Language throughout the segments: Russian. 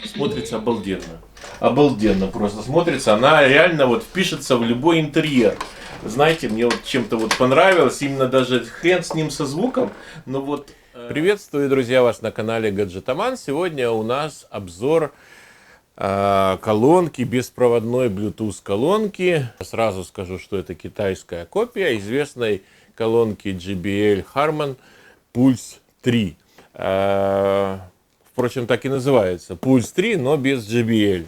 Смотрится обалденно. Обалденно просто смотрится. Она реально вот впишется в любой интерьер. Знаете, мне вот чем-то вот понравилось. Именно даже хрен с ним со звуком. Но вот... Приветствую, друзья, вас на канале Гаджетоман. Сегодня у нас обзор колонки, беспроводной Bluetooth колонки. Сразу скажу, что это китайская копия известной колонки JBL Harman Pulse 3. Впрочем, так и называется. Pulse 3, но без JBL.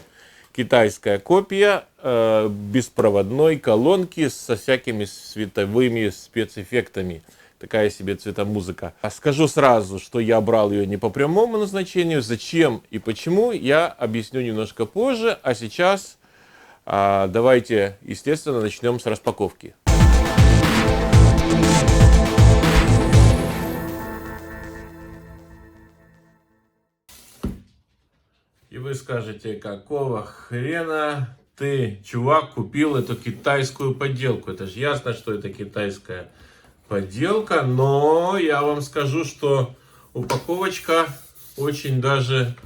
Китайская копия беспроводной колонки со всякими световыми спецэффектами. Такая себе цветомузыка. Скажу сразу, что я брал ее не по прямому назначению. Зачем и почему, я объясню немножко позже. А сейчас давайте, естественно, начнем с распаковки. И вы скажете, какого хрена ты, чувак, купил эту китайскую подделку? Это же ясно, что это китайская подделка, но я вам скажу, что упаковочка очень даже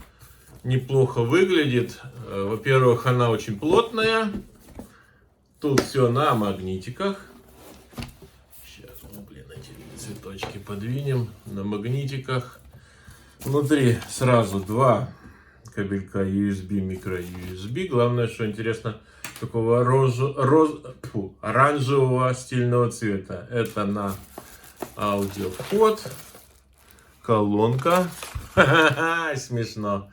неплохо выглядит. Во-первых, она очень плотная. Тут все на магнитиках. Сейчас мы, эти цветочки подвинем на магнитиках. Внутри сразу два кабелька USB, micro-USB. Главное, что интересно, такого оранжевого стильного цвета. Это на аудиовход. Колонка. Смешно.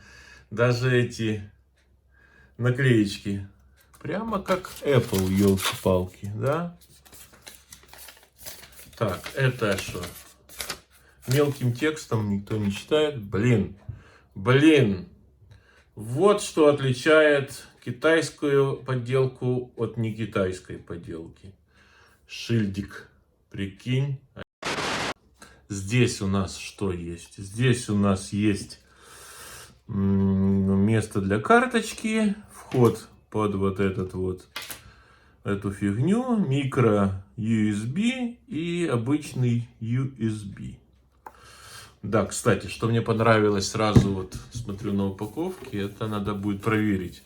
Даже эти наклеечки. Прямо как Apple, елки-палки, да? Так, это что? Мелким текстом никто не читает. Блин. Вот что отличает китайскую подделку от не китайской подделки. Шильдик. Прикинь. Здесь у нас что есть? Здесь у нас есть место для карточки. Вход под вот этот вот эту фигню. Микро USB и обычный USB. Да, кстати, что мне понравилось сразу, вот смотрю на упаковке, это надо будет проверить.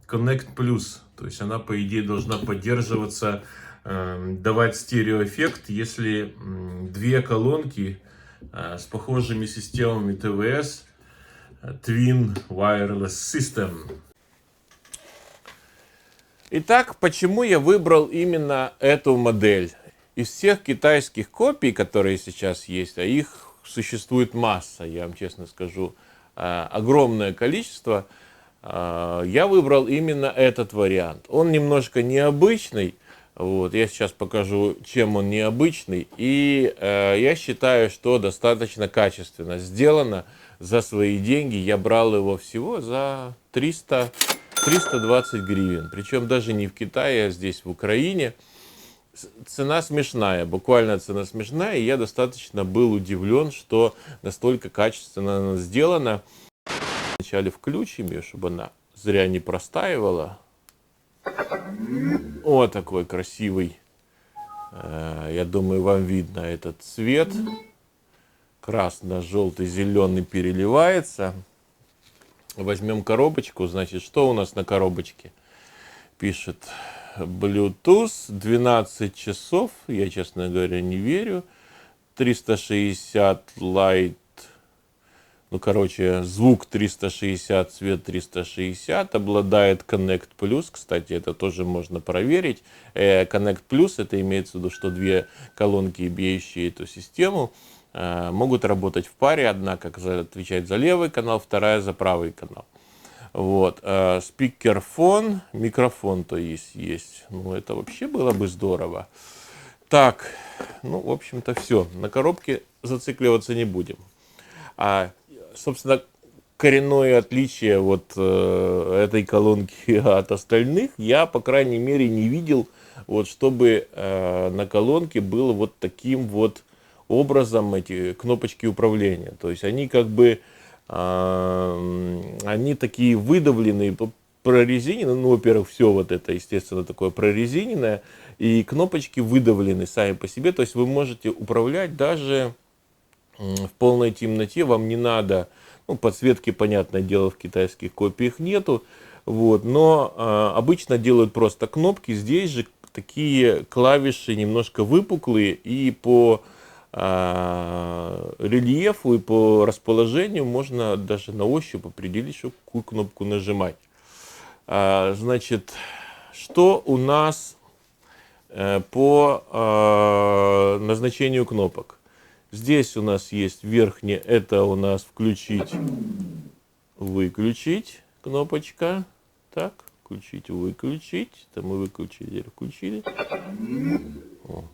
Connect Plus, то есть она по идее должна поддерживаться, давать стереоэффект, если две колонки с похожими системами ТВС, Twin Wireless System. Итак, почему я выбрал именно эту модель? Из всех китайских копий, которые сейчас есть, а их существует масса, я вам честно скажу, огромное количество, я выбрал именно этот вариант. Он немножко необычный, вот, я сейчас покажу, чем он необычный, и я считаю, что достаточно качественно сделано за свои деньги. Я брал его всего за 320 гривен, причем даже не в Китае, а здесь в Украине. Цена смешная, буквально цена смешная, и я достаточно был удивлен, что настолько качественно она сделана. Вначале включим ее, чтобы она зря не простаивала. Вот такой красивый, я думаю, вам видно этот цвет. Красно-желтый, зеленый переливается. Возьмем коробочку, значит, что у нас на коробочке? Пишет Bluetooth 12 часов, я, честно говоря, не верю. 360 Light, ну, короче, звук 360, цвет 360, обладает Connect Plus, кстати, это тоже можно проверить. Connect Plus, это имеется в виду, что две колонки, имеющие эту систему, могут работать в паре, одна как отвечает за левый канал, вторая за правый канал. Вот, спикерфон, микрофон, то есть, ну, это вообще было бы здорово. Так, ну, в общем-то, все, на коробке зацикливаться не будем. Собственно, коренное отличие вот этой колонки от остальных, я, по крайней мере, не видел, вот, чтобы на колонке было вот таким вот образом эти кнопочки управления. То есть они как бы они такие выдавленные, прорезиненные. Ну, во-первых, все вот это, естественно, такое прорезиненное. И кнопочки выдавлены сами по себе. То есть вы можете управлять даже в полной темноте, вам не надо, ну, подсветки, понятное дело, в китайских копиях нету, вот, но обычно делают просто кнопки. Здесь же такие клавиши немножко выпуклые, и по рельефу и по расположению можно даже на ощупь определить, что какую кнопку нажимать. Значит, что у нас по назначению кнопок? Здесь у нас есть верхняя, это у нас включить, выключить кнопочка. Так, включить, выключить. Это мы выключили, включили. О.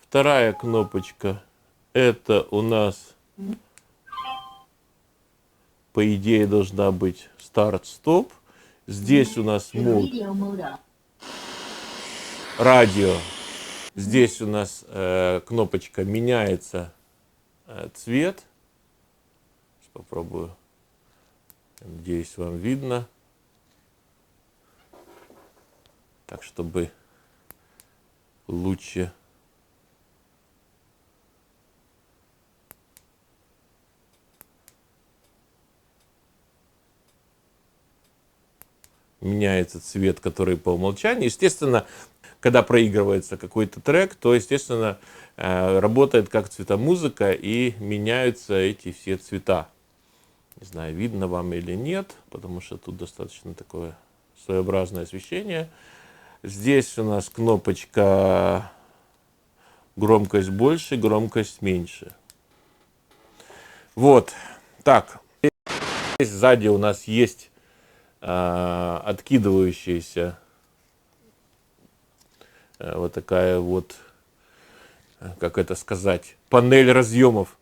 Вторая кнопочка, это у нас, по идее, должна быть старт-стоп. Здесь у нас мод радио. Здесь у нас кнопочка меняется цвет. Сейчас попробую. Надеюсь, вам видно. Так, чтобы лучше. Меняется цвет, который по умолчанию. Естественно, когда проигрывается какой-то трек, то, естественно, работает как цветомузыка и меняются эти все цвета. Не знаю, видно вам или нет, потому что тут достаточно такое своеобразное освещение. Здесь у нас кнопочка громкость больше, громкость меньше. Вот. Так. Здесь сзади у нас есть откидывающаяся вот такая вот, как это сказать, панель разъемов.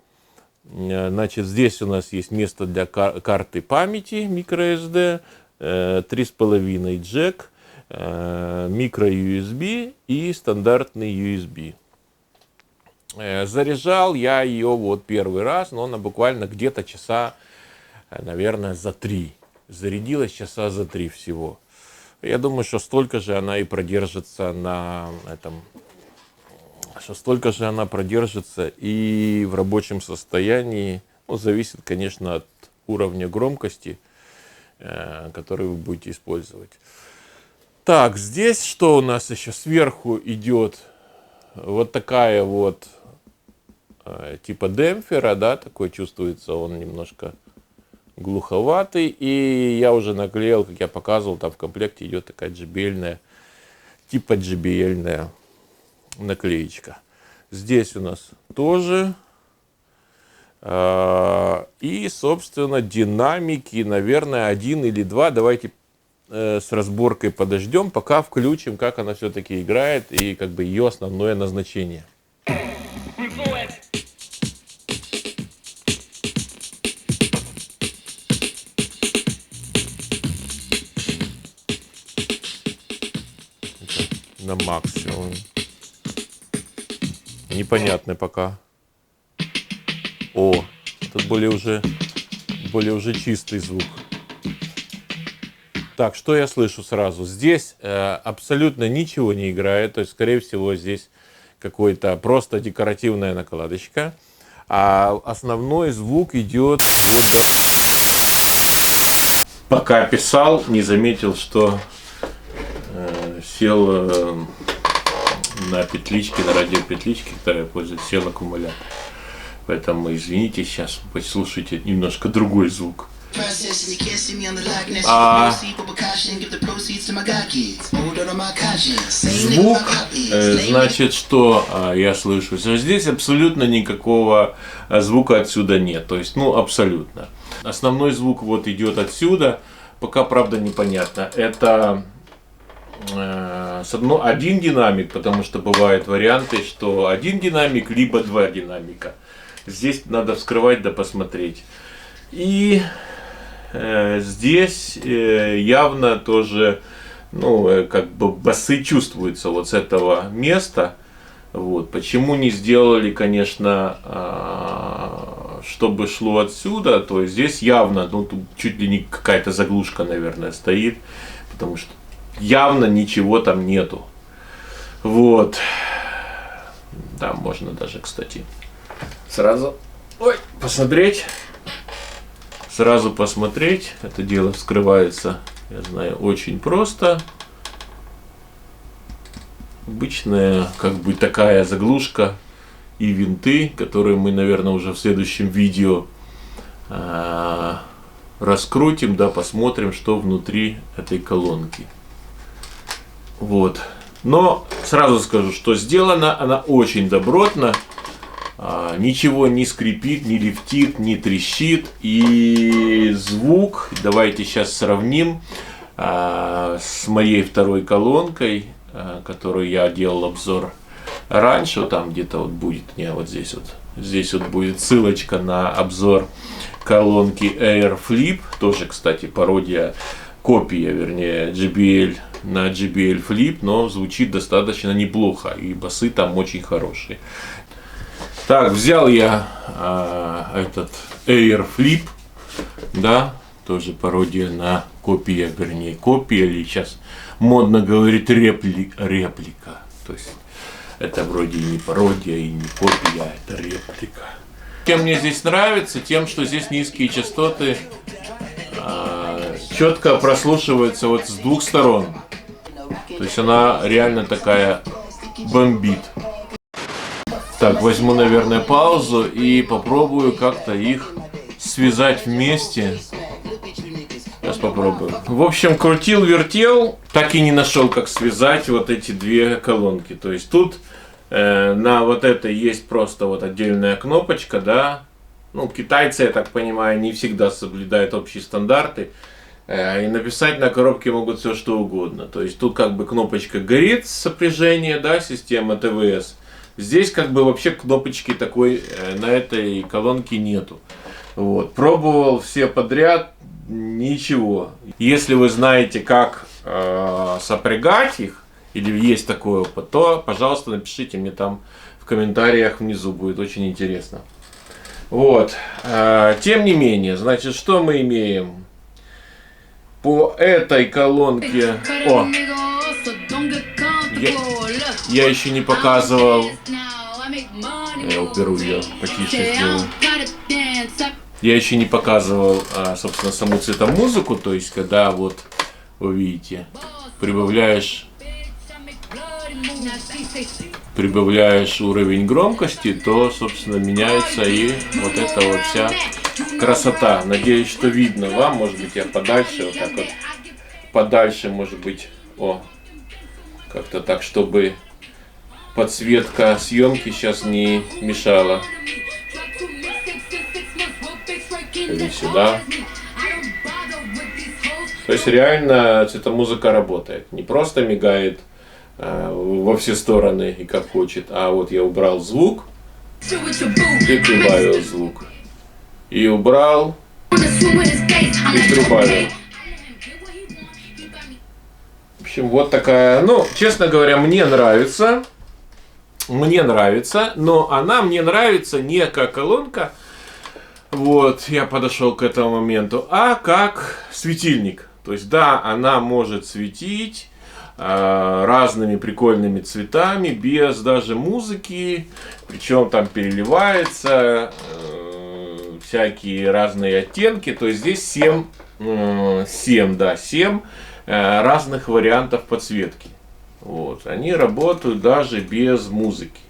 Значит, здесь у нас есть место для карты памяти microSD, 3,5 джек, micro-USB и стандартный USB. Заряжал я ее вот первый раз, но она буквально где-то часа, наверное, за 3. Зарядилась часа за 3 всего. Я думаю, что столько же она и продержится на этом, что столько же она продержится и в рабочем состоянии. Ну, зависит, конечно, от уровня громкости, который вы будете использовать. Так, здесь что у нас еще? Сверху идет вот такая вот типа демпфера, да, такой чувствуется, он немножко глуховатый, и я уже наклеил, как я показывал, там в комплекте идет такая JBL-ная, типа JBL-ная наклеечка. Здесь у нас тоже. И, собственно, динамики, наверное, 1 или 2. Давайте с разборкой подождем, пока включим, как она все-таки играет и как бы ее основное назначение. На максимум. Непонятный пока. О, тут более уже чистый звук. Так, что я слышу сразу? Здесь абсолютно ничего не играет. То есть, скорее всего, здесь какой-то просто декоративная накладочка. А основной звук идет вот до... Пока писал, не заметил, что сел на петличке, на радиопетличке, которая пользуется, сел аккумулятор. Поэтому извините, сейчас послушайте немножко другой звук. Звук, значит, что я слышу? Здесь абсолютно никакого звука отсюда нет. То есть, ну, абсолютно. Основной звук вот идет отсюда. Пока, правда, непонятно. Это один динамик, потому что бывают варианты, что один динамик, либо два динамика. Здесь надо вскрывать да посмотреть. И здесь явно тоже, ну, как бы басы чувствуются вот с этого места. Вот. Почему не сделали, конечно, чтобы шло отсюда, то есть здесь явно, ну, тут чуть ли не какая-то заглушка, наверное, стоит, потому что явно ничего там нету. Вот. Да, можно даже, кстати, сразу Ой, посмотреть. Сразу посмотреть. Это дело вскрывается, я знаю, очень просто. Обычная, как бы, такая заглушка и винты, которые мы, наверное, уже в следующем видео раскрутим, да, посмотрим, что внутри этой колонки. Вот. Но сразу скажу, что сделана она очень добротно. Ничего не скрипит, не лифтит, не трещит. И звук, давайте сейчас сравним с моей второй колонкой, которую я делал обзор раньше. Там где-то вот будет, не, вот здесь вот. Здесь вот будет ссылочка на обзор колонки Air Flip. Тоже, кстати, пародия, копия, вернее, JBL на JBL Flip, но звучит достаточно неплохо. И басы там очень хорошие. Так, взял я этот Air Flip, да, тоже пародия на копия, вернее, копия, или сейчас модно говорить реплика. То есть это вроде и не пародия, и не копия, это реплика. Чем мне здесь нравится, тем, что здесь низкие частоты четко прослушиваются вот с двух сторон. То есть она реально такая бомбит. Так, возьму, наверное, паузу и попробую как-то их связать вместе. Сейчас попробую. В общем, крутил-вертел, так и не нашел, как связать вот эти две колонки. То есть тут на вот этой есть просто вот отдельная кнопочка, да. Ну, китайцы, я так понимаю, не всегда соблюдают общие стандарты. И написать на коробке могут все что угодно. То есть тут как бы кнопочка горит сопряжение, да, система ТВС. Здесь как бы вообще кнопочки такой на этой колонке нету. Вот. Пробовал все подряд, ничего. Если вы знаете, как сопрягать их, или есть такой опыт, то, пожалуйста, напишите мне там в комментариях внизу, будет очень интересно. Вот. Тем не менее, значит, что мы имеем? По этой колонке... О! Я еще не показывал... Я уберу ее, потише сделаю. Я еще не показывал, собственно, саму цветомузыку. То есть, когда вот, вы видите, прибавляешь уровень громкости, то, собственно, меняется и вот эта вот вся красота. Надеюсь, что видно вам. Может быть, я подальше, вот так вот, подальше, может быть, как-то так, чтобы подсветка съемки сейчас не мешала. Или сюда. То есть реально цветомузыка работает. Не просто мигает во все стороны и как хочет, а вот я убрал звук и прибавил звук. И убрал и прибавил. В общем, вот такая, ну, честно говоря, мне нравится, но она мне нравится не как колонка, вот, я подошел к этому моменту, а как светильник. То есть, да, она может светить разными прикольными цветами, без даже музыки, причем там переливается, всякие разные оттенки, то есть здесь 7 разных вариантов подсветки. Вот. Они работают даже без музыки.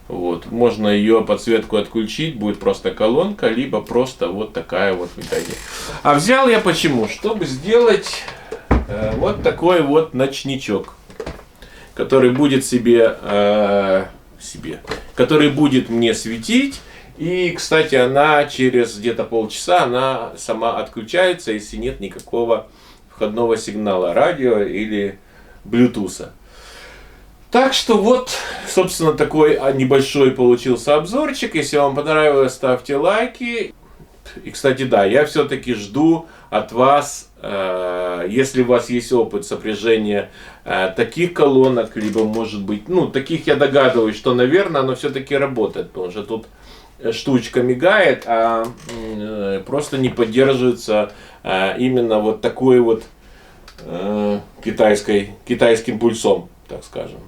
Вот. Можно ее подсветку отключить, будет просто колонка, либо просто вот такая вот методика. А взял я почему? Чтобы сделать вот такой вот ночничок, который будет который будет мне светить. И, кстати, она через где-то полчаса она сама отключается, если нет никакого входного сигнала радио или блютуса. Так что вот, собственно, такой небольшой получился обзорчик. Если вам понравилось, ставьте лайки. И, кстати, да, я все-таки жду от вас, если у вас есть опыт сопряжения таких колонок, либо, может быть, ну, таких я догадываюсь, что, наверное, оно все-таки работает, потому что тут штучка мигает, а просто не поддерживается именно вот такой вот китайским пульсом, так скажем.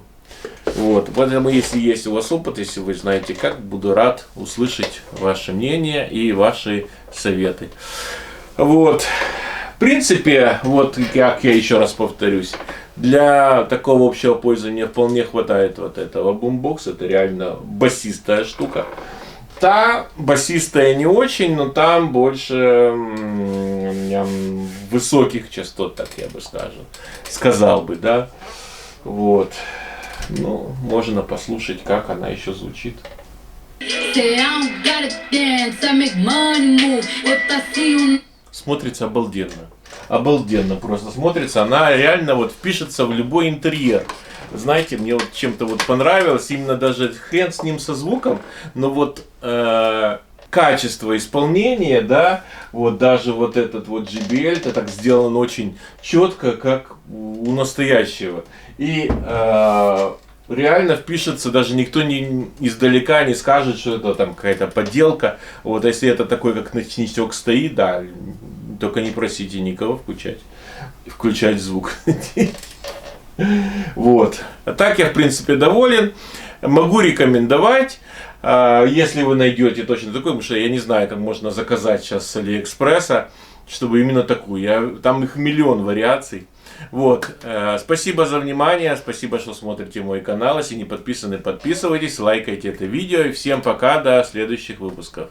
Вот, поэтому, если есть у вас опыт, если вы знаете как, буду рад услышать ваше мнение и ваши советы. Вот. В принципе, вот как я еще раз повторюсь, для такого общего пользования вполне хватает вот этого бумбокса. Это реально басистая штука. Та басистая не очень, но там больше высоких частот, так я бы сказал бы, да. Вот. Ну, можно послушать, как она еще звучит. Смотрится обалденно. Обалденно просто смотрится. Она реально вот впишется в любой интерьер. Знаете, мне вот чем-то вот понравилось, именно даже хрен с ним со звуком, но вот качество исполнения, да, вот даже вот этот вот JBL, это так сделано очень четко, как у настоящего. И реально впишется, даже никто издалека не скажет, что это там какая-то подделка. Вот если это такой, как ночничок стоит, да, только не просите никого включать звук. Вот. А так я, в принципе, доволен. Могу рекомендовать. Если вы найдете точно такой, потому что я не знаю, как можно заказать сейчас с Алиэкспресса, чтобы именно такую. Там их миллион вариаций. Вот. Спасибо за внимание. Спасибо, что смотрите мой канал. Если не подписаны, подписывайтесь, лайкайте это видео. И всем пока, до следующих выпусков.